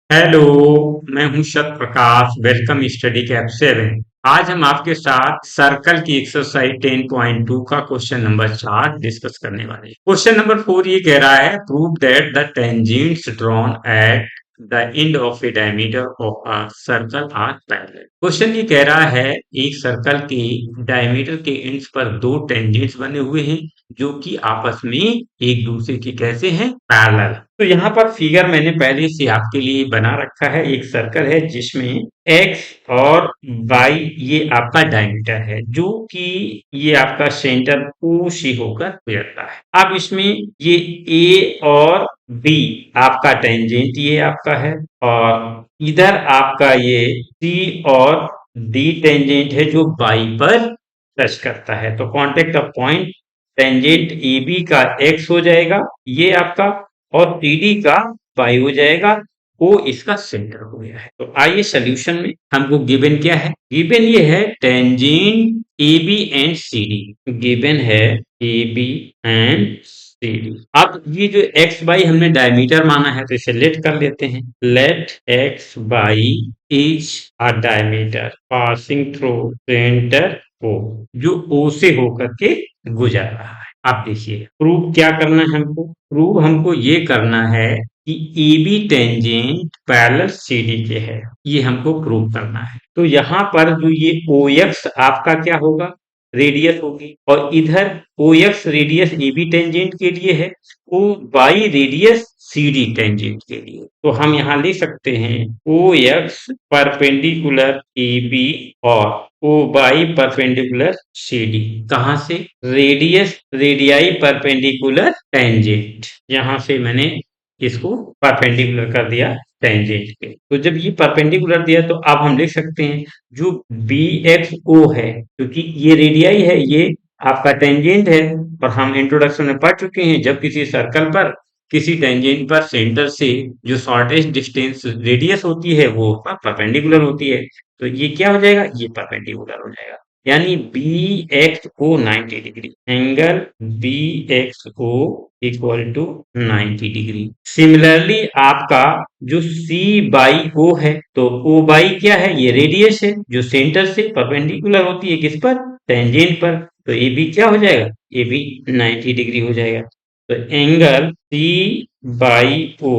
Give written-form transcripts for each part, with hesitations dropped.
Hello, मैं हूं सत प्रकाश। Welcome study cap 7। आज हम आपके साथ सर्कल की एक्सरसाइज 10.2 का क्वेश्चन नंबर 4 डिस्कस करने वाले हैं। क्वेश्चन नंबर 4 ये कह रहा है, prove that the tangents drawn at the end of a diameter of a circle are parallel. Question ये कह रहा है, एक सर्कल के डायमीटर के एंड्स पर दो टेंजेंट्स बने हुए हैं जो कि आपस में एक दूसरे के कैसे हैं, पैरेलल। तो यहाँ पर फिगर मैंने पहले से आपके लिए बना रखा है। एक सर्कल है जिसमें एक्स और वाई ये आपका डायमीटर है, जो कि ये आपका सेंटर ओ सी होकर गुजरता है। अब इसमें ये ए और बी आपका टेंजेंट ये आपका है, और इधर आपका ये सी और डी टेंजेंट है जो वाई पर टच करता है। तो contact of point tangent A B का एक्स हो जाएगा ये आपका, और टीडी का पाई हो जाएगा। ओ इसका सेंटर हो गया है। तो आइए सोल्यूशन में, हमको गिवन क्या है। गिवन ये है tangent A B and C D. Given है A B and C D. अब ये जो एक्स बाई हमने डायमीटर माना है, तो इसे लेट कर लेते हैं। Let X Y is a diameter passing through centre O, जो ओ से होकर के गुजर रहा है। आप देखिए, प्रूव क्या करना है हमको। प्रूव हमको ये करना है कि A B tangent parallel C D के है, ये हमको प्रूव करना है। तो यहाँ पर जो ये ओ एक्स आपका क्या होगा, रेडियस होगी, और इधर O X radius A B tangent के लिए है, O Y radius C D tangent के लिए। तो हम यहाँ लिख सकते हैं O X perpendicular A B और O Y perpendicular C D. कहाँ से, रेडियस रेडियाई परपेंडिकुलर टेंजेंट, यहां से मैंने इसको परपेंडिकुलर कर दिया टेंजेंट के। तो जब ये परपेंडिकुलर दिया तो अब हम लिख सकते हैं जो बी एक्स ओ है, क्योंकि ये रेडियाई है, ये आपका टेंजेंट है। और हम इंट्रोडक्शन में पढ़ चुके हैं, जब किसी सर्कल पर किसी टेंजेंट पर सेंटर से जो शॉर्टेस्ट डिस्टेंस रेडियस होती है वो परपेंडिकुलर होती है। तो ये क्या हो जाएगा, ये परपेंडिकुलर हो जाएगा। यानी B X O 90 degree, angle B X O equal to 90 degree. Similarly आपका जो सी बाई ओ है, तो ओ बाई क्या है, ये रेडियस है जो सेंटर से परपेंडिकुलर होती है किस पर, टेंजेंट पर। तो ए बी क्या हो जाएगा, ए बी 90 डिग्री हो जाएगा। तो angle C Y O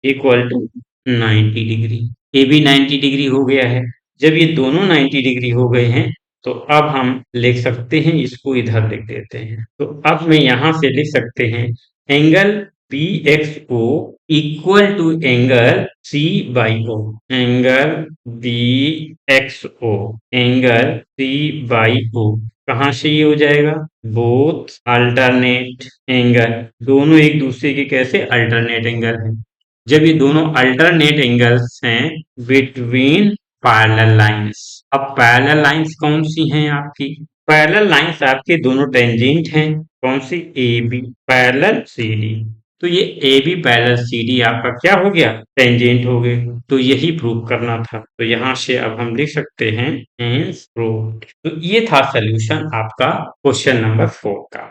equal to 90 degree. A B 90 degree हो गया है। जब ये दोनों 90 डिग्री हो गए हैं, तो अब हम लिख सकते हैं, इसको इधर लिख देते हैं। तो अब मैं यहां से लिख सकते हैं angle B X O equal to angle C Y O. Angle B X O, angle C Y O, कहाँ से ये हो जाएगा, बोथ अल्टरनेट एंगल, दोनों एक दूसरे के कैसे अल्टरनेट एंगल हैं। जब ये दोनों अल्टरनेट एंगल्स हैं बिटवीन पैरेलल लाइंस। अब पैरेलल लाइंस कौन सी हैं आपकी, पैरेलल लाइंस आपके दोनों टेंजेंट हैं, कौन सी, A B parallel C D. तो ये A B parallel C D आपका क्या हो गया, टेंजेंट हो गए। तो यही प्रूव करना था। तो यहाँ से अब हम लिख सकते हैं हेंस प्रूव्ड। तो ये था सोल्यूशन आपका क्वेश्चन नंबर 4 का।